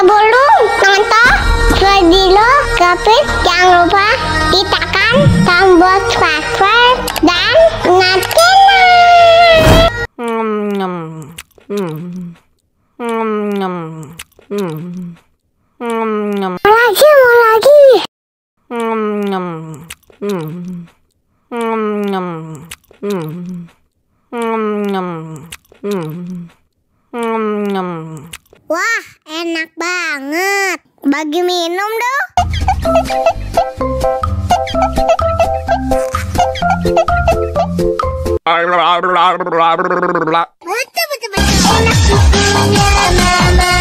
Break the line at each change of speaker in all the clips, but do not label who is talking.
Sebelum nonton video Kepit, jangan lupa tekan tombol subscribe dan nyalakan. Mau lagi. Wah, enak banget. Bagi minum dong. Betul. Enak susunya, mama.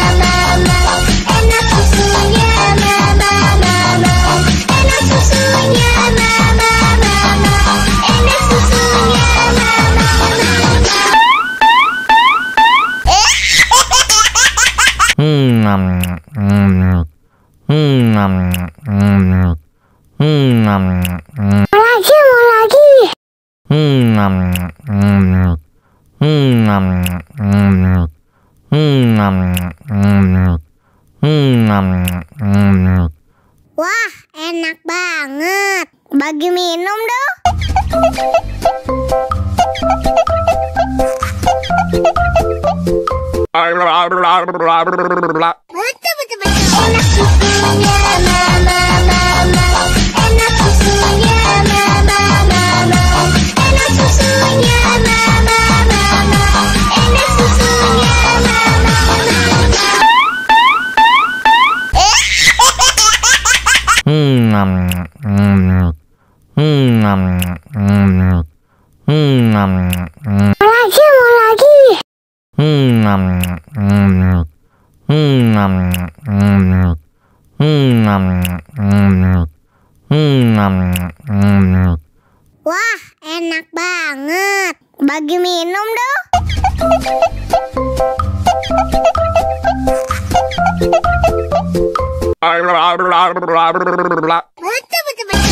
Enak susunya, mama. Enak susunya, mama. Enak susunya, mama. Mau lagi. Wah, enak banget. Bagi minum dong. Betul. Enak susunya, mama. Enak susunya, mama. Enak susunya, mama. Enak susunya, mama. Mau lagi. Wah, enak banget. Bagi minum dong. Betul.